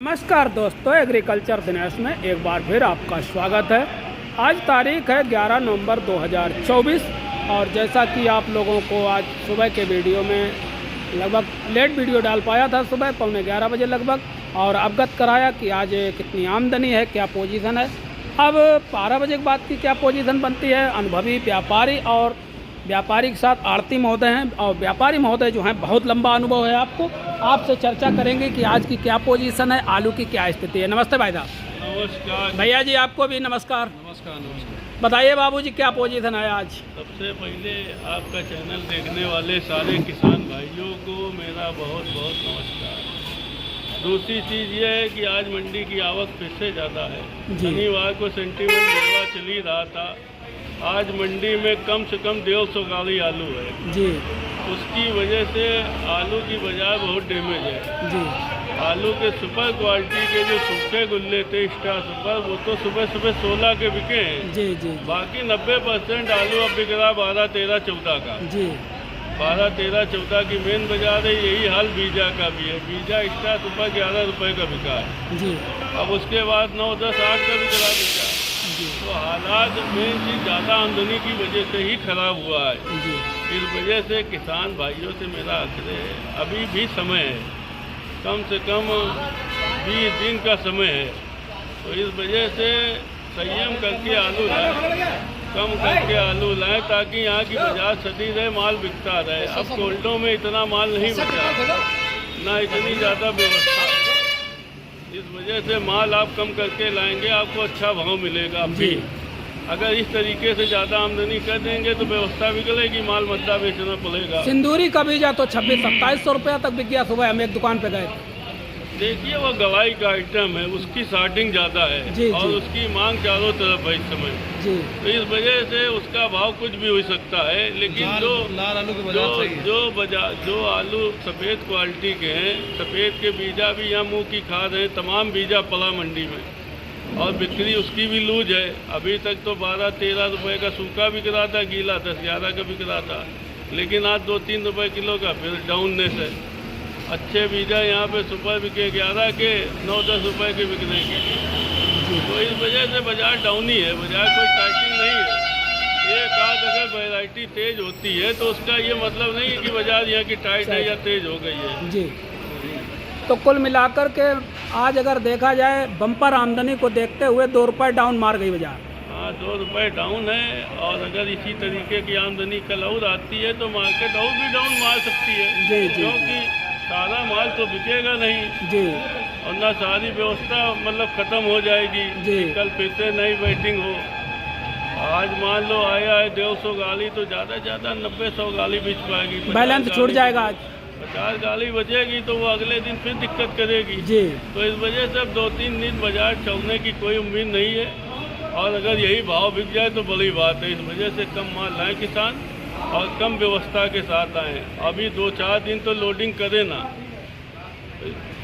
नमस्कार दोस्तों, एग्रीकल्चर दिनेश में एक बार फिर आपका स्वागत है। आज तारीख है 11 नवंबर 2024 और जैसा कि आप लोगों को आज सुबह के वीडियो में लगभग लेट वीडियो डाल पाया था, सुबह 11:15 बजे लगभग, और अवगत कराया कि आज कितनी आमदनी है, क्या पोजीशन है। अब 12 बजे के बाद की क्या पोजीशन बनती है, अनुभवी व्यापारी और व्यापारी के साथ आड़ती महोदय हैं, और व्यापारी महोदय जो हैं बहुत लंबा अनुभव है आपको। आपसे चर्चा करेंगे कि आज की क्या पोजीशन है, आलू की क्या स्थिति है। नमस्ते भाई साहब। नमस्कार भैया जी, आपको भी नमस्कार। नमस्कार नमस्कार। बताइए बाबूजी, क्या पोजीशन है आज। सबसे पहले आपका चैनल देखने वाले सारे किसान भाइयों को मेरा बहुत बहुत नमस्कार। दूसरी चीज़ ये है कि आज मंडी की आवक फिर से ज़्यादा है। शनिवार को सेंटीमेंट बढ़वा चल ही रहा था, आज मंडी में कम से कम 150 गाड़ी आलू है जी। उसकी वजह से आलू की बाजार बहुत डैमेज है जी। आलू के सुपर क्वालिटी के जो सूखे गुल्ले थे स्टार सुपर, वो तो सुबह सुबह 16 के बिके हैं जी जी। बाकी 90% आलू अब बिक रहा 12, 13, 14 का। जी। 12, 13, 14 की मेन बाजार है। यही हाल बीजा का भी है। बीजा स्टार सुपर 11 रुपये का बिका है जी। अब उसके बाद 9, 10, 8 का बिक रहा बिका। तो हालात मेन चीज़ ज़्यादा आमदनी की वजह से ही खराब हुआ है जी। इस वजह से किसान भाइयों से मेरा आग्रह है, अभी भी समय है, कम से कम 20 दिन का समय है, तो इस वजह से संयम करके आलू लाएं, कम करके आलू लाएं ताकि यहाँ की बाजार सदी रहे, माल बिकता रहे। अब कोल्डों में इतना माल नहीं बचा, ना इतनी ज़्यादा व्यवस्था, इस वजह से माल आप कम करके लाएंगे, आपको अच्छा भाव मिलेगा। भी अगर इस तरीके से ज़्यादा आमदनी कर देंगे तो व्यवस्था बिगड़ेगी, माल मद्दा बेचना पड़ेगा। सिंदूरी का बीजा तो 26-2700 रुपया तक बिक गया। सुबह हम एक दुकान पे गए थे। देखिए, वो गवाई का आइटम है, उसकी स्टार्टिंग ज़्यादा है जी, और जी। उसकी मांग चारों तरफ है इस समय जी। तो इस वजह से उसका भाव कुछ भी हो सकता है। लेकिन जो लाल आलू की बाजार सही है। जो आलू सफ़ेद क्वालिटी के हैं, सफ़ेद के बीजा भी यहाँ मुँह की खाद हैं, तमाम बीजा पड़ा मंडी में और बिक्री उसकी भी लूज है। अभी तक तो 12, 13 रुपये का सूखा बिक रहा था, गीला 10, 11 का बिक रहा था, लेकिन आज 2-3 रुपये किलो का फिर डाउननेस है। अच्छे बीजा यहाँ पे सुपर बिके 11 के, 9-10 रुपये के बिकने के, तो इस वजह से बाजार डाउन ही है, बाजार कोई टाइटिंग नहीं है। एक आध अगर वैरायटी तेज होती है तो उसका ये मतलब नहीं कि बाजार यहाँ की टाइट है या तेज हो गई है जी। तो कुल मिलाकर के आज अगर देखा जाए बम्पर आमदनी को देखते हुए 2 रुपये डाउन मार गई बाजार। हाँ, 2 रुपये डाउन है और अगर इसी तरीके की आमदनी कल और आती है तो मार्केट और भी डाउन मार सकती है। जी, जी, क्योंकि सारा माल तो बिकेगा नहीं जी। और ना सारी व्यवस्था मतलब ख़त्म हो जाएगी जी। कल फिर से नई वेटिंग हो। आज मान लो आया है 150 गाड़ी तो ज़्यादा ज़्यादा 90-100 गाड़ी बिच पाएगी, बैलेंस छूट जाएगा आज। 50 गाड़ी बचेगी तो वो अगले दिन फिर दिक्कत करेगी जी। तो इस वजह से अब 2-3 दिन बाजार चलने की कोई उम्मीद नहीं है और अगर यही भाव बिक जाए तो बड़ी बात है। इस वजह से कम माल लाएँ किसान और कम व्यवस्था के साथ आएँ। अभी 2-4 दिन तो लोडिंग करें ना,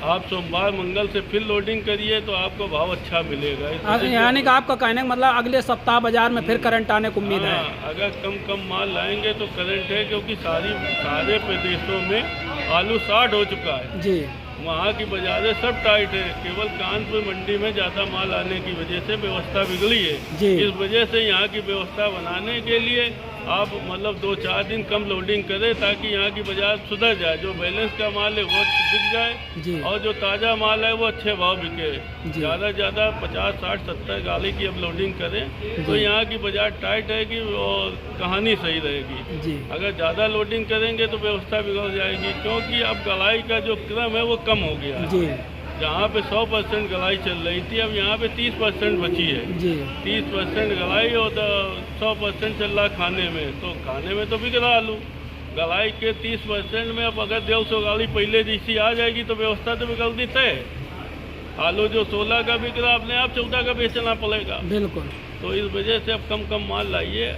आप सोमवार मंगल से फिर लोडिंग करिए तो आपको भाव अच्छा मिलेगा। यानी कि आपका कहने का मतलब अगले सप्ताह बाजार में फिर करंट आने को उम्मीद है। अगर कम माल लाएंगे तो करंट है, क्योंकि सारे प्रदेशों में आलू 60 हो चुका है जी। वहाँ की बाजारें सब टाइट है, केवल कानपुर मंडी में ज़्यादा माल आने की वजह से व्यवस्था बिगड़ी है जी। इस वजह से यहाँ की व्यवस्था बनाने के लिए आप मतलब 2-4 दिन कम लोडिंग करें ताकि यहाँ की बाजार सुधर जाए, जो बैलेंस का माल है वो बिक जाए जी। और जो ताज़ा माल है वो अच्छे भाव बिके। जी। ज़्यादा से ज़्यादा 50, 60, 70 गाड़ी की अब लोडिंग करें तो यहाँ की बाजार टाइट रहेगी और कहानी सही रहेगी जी। अगर ज़्यादा लोडिंग करेंगे तो व्यवस्था बिगड़ जाएगी, क्योंकि अब गलाई का जो क्रम है वो कम हो गया है। जी। जहाँ पे 100% गलाई चल रही थी अब यहाँ पे 30% बची है। जी। 30% गलाई और 100% चल रहा खाने में, तो खाने में तो बिक रहा आलू। गलाई के 30% में अब अगर 150 गाड़ी पहले जैसी आ जाएगी तो व्यवस्था तो बिगड़नी तय। आलू जो 16 का बिक रहा अपने आप 14 का बेचना पड़ेगा। बिल्कुल। तो इस वजह से अब कम माल लाइए,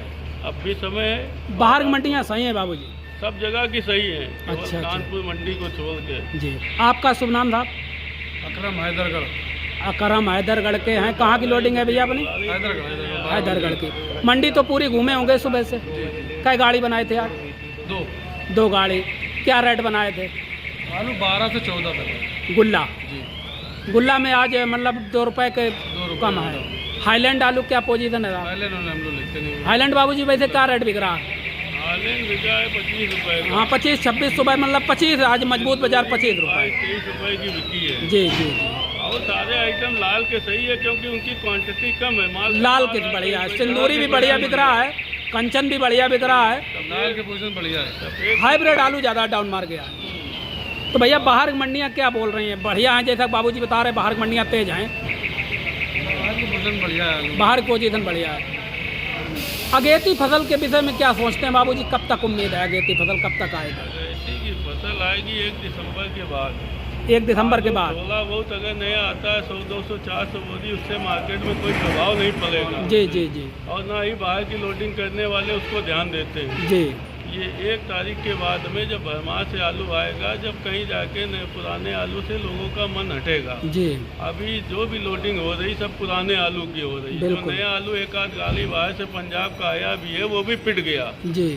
अब भी समय है। बाहर की मंडियाँ सही है बाबूजी? सब जगह की सही है, अच्छा। कानपुर मंडी को छोड़ के। जी। आपका शुभ नाम था? अकरम हैदरगढ़। अकरम हैदरगढ़ के हैं। कहाँ की लोडिंग है भैया अपनी? हैदरगढ़ की। मंडी तो पूरी घूमे होंगे सुबह से। कई गाड़ी बनाए थे आज? 2 गाड़ी। क्या रेट बनाए थे? आलू 12 से 14 तक। गुल्ला जी। गुल्ला में आज मतलब 2 रुपए के 2 रुपए कम है। हाईलैंड आलू क्या पोजीशन है? पहले उन्होंने हम लोग लेते नहीं। हाईलैंड बाबूजी वैसे क्या रेट बिक रहा है? हालैंड बिका है 25 रुपए का। हाँ 25-26 रुपए मतलब 25, आज मजबूत बाजार 25 रुपए। 23 रुपए की बिकी है। जी जी जी। और सारे आइटम लाल के सही है क्योंकि उनकी क्वांटिटी कम है। माल लाल के बढ़िया है, सिंदूरी भी बढ़िया बिक रहा है, कंचन भी बढ़िया बिक रहा है। दाल के पोजीशन बढ़िया है। सफेद हाइब्रिड आलू ज़्यादा डाउन मार गया है। तो भैया बाहर की मंडियाँ क्या बोल रही हैं? बढ़िया हैं जैसा बाबूजी बता रहे हैं, बाहर की मंडियाँ तेज हैं, दाल की पोजीशन बढ़िया है। बाहर की पोजीशन बढ़िया है। अगेती फसल के विषय में क्या सोचते हैं बाबूजी? कब तक उम्मीद है अगेती फसल कब तक आएगी? अगेती की फसल आएगी 1 दिसंबर के बाद। 1 दिसंबर के बाद? थोड़ा बहुत अगर नया आता है 100-200-400 बोरी, उससे मार्केट में कोई प्रभाव नहीं पड़ेगा। जी जी जी और ना ही बाहर की लोडिंग करने वाले उसको ध्यान देते हैं। जी। ये 1 तारीख के बाद में जब भरमार से आलू आएगा, जब कहीं जाके नए पुराने आलू से लोगों का मन हटेगा। जी। अभी जो भी लोडिंग हो रही सब पुराने आलू की हो रही है। जो बिल्कुल। नया आलू 1 आध गाड़ी बाहर से पंजाब का आया भी है वो भी पिट गया, जी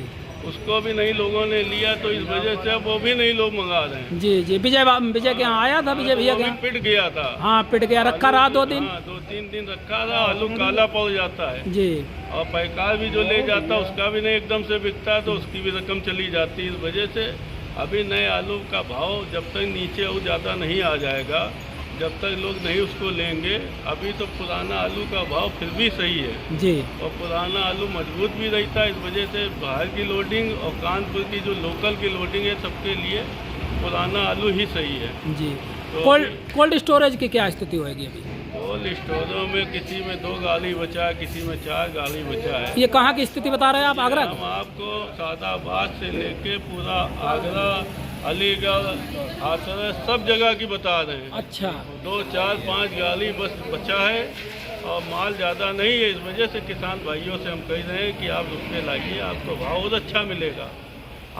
उसको भी नहीं लोगों ने लिया, तो इस वजह से अब वो भी नहीं लोग मंगा रहे हैं। जी जी। विजय के यहाँ आया था, विजय भैया वो के भी यहाँ? पिट गया था। हाँ पिट गया, रखा रहा 2 दिन। हाँ 2-3 दिन रखा था, आलू काला पड़ जाता है। जी। और पैकार भी जो ले जाता उसका भी नहीं एकदम से बिकता, तो उसकी भी रकम चली जाती है। इस वजह से अभी नए आलू का भाव जब तक नीचे और ज़्यादा नहीं आ जाएगा, जब तक लोग नहीं उसको लेंगे। अभी तो पुराना आलू का भाव फिर भी सही है जी। और पुराना आलू मजबूत भी रहता है। इस वजह से बाहर की लोडिंग और कानपुर की जो लोकल की लोडिंग है सबके लिए पुराना आलू ही सही है। जी। तो कोल्ड स्टोरेज की क्या स्थिति होगी अभी? कोल्ड स्टोरों में किसी में 2 गाड़ी बचा है, किसी में 4 गाड़ी बचा है। ये कहाँ की स्थिति बता रहे हैं आप? आगरा? हम आपको सादाबाद से लेके पूरा आगरा, अलीगढ़, हाथरस सब जगह की बता रहे हैं। अच्छा। 2, 4, 5 गाड़ी बस बचा है और माल ज़्यादा नहीं है। इस वजह से किसान भाइयों से हम कह रहे हैं कि आप रुपये लाइए, आपको भाव और अच्छा मिलेगा।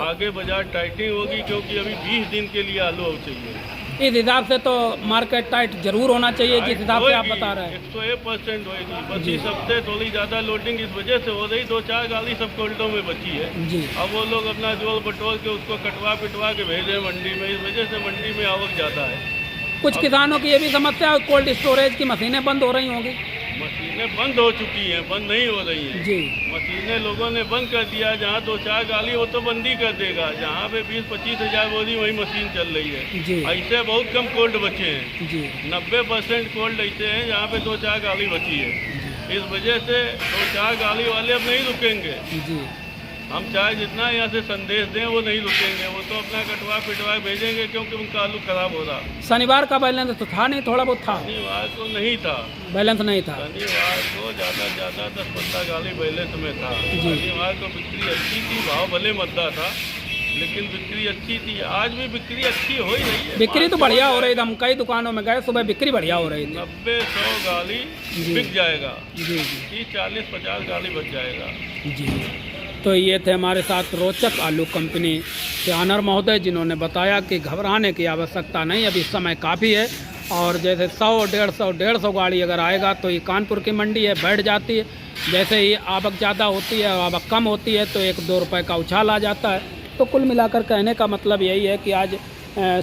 आगे बाजार टाइटिंग होगी क्योंकि अभी 20 दिन के लिए आलू और चाहिए। इस हिसाब से तो मार्केट टाइट जरूर होना चाहिए जिस हिसाब से आप बता रहे हैं। 101% होगी। बस इस हफ्ते थोड़ी ज़्यादा लोडिंग इस वजह से हो रही, 2-4 गाड़ी सब कोल्डों में बची है। जी। अब वो लोग अपना जोड़ बटोर के उसको कटवा पिटवा के भेजे मंडी में, इस वजह से मंडी में आवक ज़्यादा है। कुछ किसानों की ये भी समस्या है, कोल्ड स्टोरेज की मशीनें बंद हो रही होंगी। मशीनें बंद हो चुकी हैं, बंद नहीं हो रही हैं। जी। मशीनें लोगों ने बंद कर दिया। जहाँ 2-4 गाड़ी वो तो बंदी कर देगा, जहाँ पे 20-25 हज़ार बोरी वही मशीन चल रही है। जी। ऐसे बहुत कम कोल्ड बचे हैं। जी। 90% कोल्ड ऐसे हैं जहाँ पे 2-4 गाड़ी बची है। इस वजह से 2-4 गाड़ी वाले अब नहीं रुकेंगे। जी। हम चाहे जितना यहाँ से संदेश दें वो नहीं रुकेंगे, वो तो अपना कटवा पिटवा भेजेंगे क्योंकि उनका आलू खराब हो रहा। शनिवार का बैलेंस तो था नहीं, थोड़ा बहुत था? शनिवार को नहीं था, बैलेंस नहीं था। शनिवार को ज़्यादा से ज़्यादा 10-15 गाड़ी बैलेंस में था। जी। शनिवार को बिक्री अच्छी थी, भाव भले मद्दा था लेकिन बिक्री अच्छी थी। आज भी बिक्री अच्छी हो ही रही है। बिक्री तो बढ़िया हो रही थी, हम कई दुकानों में गए, सुबह बिक्री बढ़िया हो रही थी। 90-100 गाड़ी जी। बिक जाएगा। जी जी 30-40-50 गाड़ी बच जाएगा। जी। तो ये थे हमारे साथ रोचक आलू कंपनी के ऑनर महोदय, जिन्होंने बताया कि घबराने की आवश्यकता नहीं, अभी समय काफ़ी है। और जैसे 100-150 गाड़ी अगर आएगा तो ये कानपुर की मंडी है, बैठ जाती है। जैसे ही आवक ज़्यादा होती है, आवक कम होती है तो 1-2 रुपये का उछाल आ जाता है। तो कुल मिलाकर कहने का मतलब यही है कि आज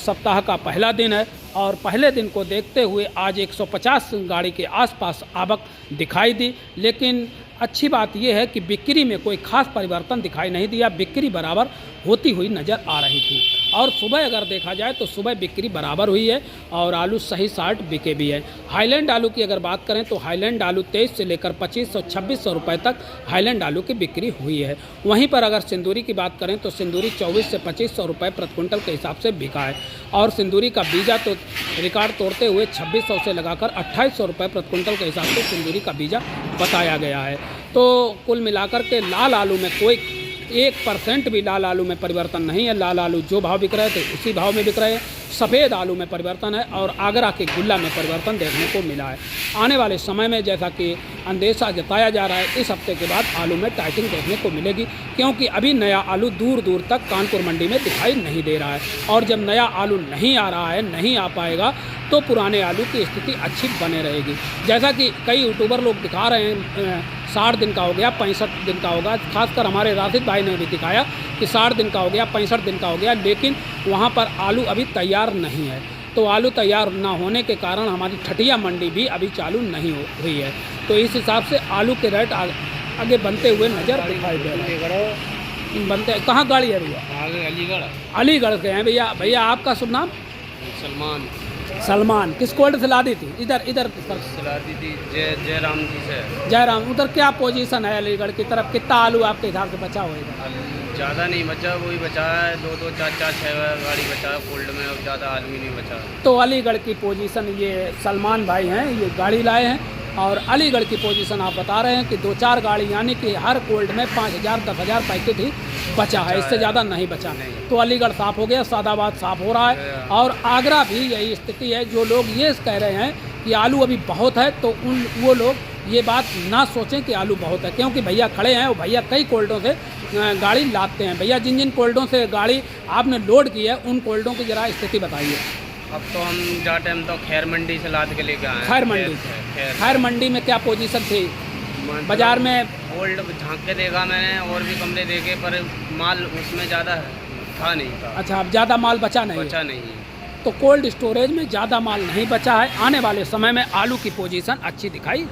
सप्ताह का पहला दिन है और पहले दिन को देखते हुए आज 150 गाड़ी के आसपास आवक दिखाई दी। लेकिन अच्छी बात यह है कि बिक्री में कोई खास परिवर्तन दिखाई नहीं दिया, बिक्री बराबर होती हुई नज़र आ रही थी। और सुबह अगर देखा जाए तो सुबह बिक्री बराबर हुई है और आलू सही साट बिके भी है। हाईलैंड आलू की अगर बात करें तो हाईलैंड आलू 23 से लेकर 2500-2600 रुपये तक हाईलैंड आलू की बिक्री हुई है। वहीं पर अगर सिंदूरी की बात करें तो सिंदूरी 24 से 2500 रुपये प्रति क्विंटल के हिसाब से बिका है। और सिंदूरी का बीजा तो रिकॉर्ड तोड़ते हुए 2600 से लगाकर 2800 रुपये प्रति क्विंटल के हिसाब से सिंदूरी का बीजा बताया गया है। तो कुल मिलाकर के लाल आलू में कोई 1% भी लाल आलू में परिवर्तन नहीं है। लाल आलू जो भाव बिक रहे थे उसी भाव में बिक रहे हैं। सफ़ेद आलू में परिवर्तन है और आगरा के गुल्ला में परिवर्तन देखने को मिला है। आने वाले समय में जैसा कि अंदेशा जताया जा रहा है, इस हफ्ते के बाद आलू में टाइटिंग देखने को मिलेगी, क्योंकि अभी नया आलू दूर दूर तक कानपुर मंडी में दिखाई नहीं दे रहा है। और जब नया आलू नहीं आ रहा है, नहीं आ पाएगा, तो पुराने आलू की स्थिति अच्छी बने रहेगी। जैसा कि कई यूट्यूबर लोग दिखा रहे हैं 60 दिन का हो गया, 65 दिन का होगा। खासकर हमारे राशिद भाई ने भी दिखाया कि 60 दिन का हो गया, 65 दिन का हो गया, लेकिन वहाँ पर आलू अभी तैयार नहीं है। तो आलू तैयार ना होने के कारण हमारी ठटिया मंडी भी अभी चालू नहीं हुई है। तो इस हिसाब से आलू के रेट आगे बनते हुए नज़र दिखाई दे रहे हैं। बनते कहाँ गाड़ी है भैया? आगे अलीगढ़ अलीगढ़ के हैं भैया। भैया आपका शुभ नाम? सलमान सलमान। किस कोल्ड से लादी थी? इधर सला दी थी जयराम जी से। जयराम। उधर क्या पोजीशन है अलीगढ़ की तरफ? कितना आलू आपके हिसाब से बचा होगा? ज़्यादा नहीं बचा, वही बचा है 2 4 6 गाड़ी बचा है कोल्ड में, अब ज़्यादा आलू ही नहीं बचा। तो अलीगढ़ की पोजीशन ये सलमान भाई हैं, ये गाड़ी लाए हैं और अलीगढ़ की पोजीशन आप बता रहे हैं कि 2-4 गाड़ी, यानी कि हर कोल्ड में 5,000 10,000 पैकेट ही बचा है, इससे ज़्यादा नहीं बचा। तो अलीगढ़ साफ़ हो गया, सादाबाद साफ़ हो रहा है और आगरा भी यही स्थिति है। जो लोग ये कह रहे हैं कि आलू अभी बहुत है, तो वो लोग ये बात ना सोचें कि आलू बहुत है, क्योंकि भैया खड़े हैं और भैया कई कोल्डों से गाड़ी लाते हैं। भैया जिन कोल्डों से गाड़ी आपने लोड की है उन कोल्डों की ज़रा स्थिति बताइए। अब तो हम जा टाइम तो खैर मंडी से लाद के लेके आए। खैर मंडी से? खैर मंडी में क्या पोजीशन थी बाजार में? ओल्ड झांक के देखा मैंने और भी कमरे देखे, पर माल उसमें ज़्यादा था नहीं था। अच्छा, अब ज़्यादा माल बचा नहीं? बचा नहीं। तो कोल्ड स्टोरेज में ज़्यादा माल नहीं बचा है। आने वाले समय में आलू की पोजीशन अच्छी दिखाई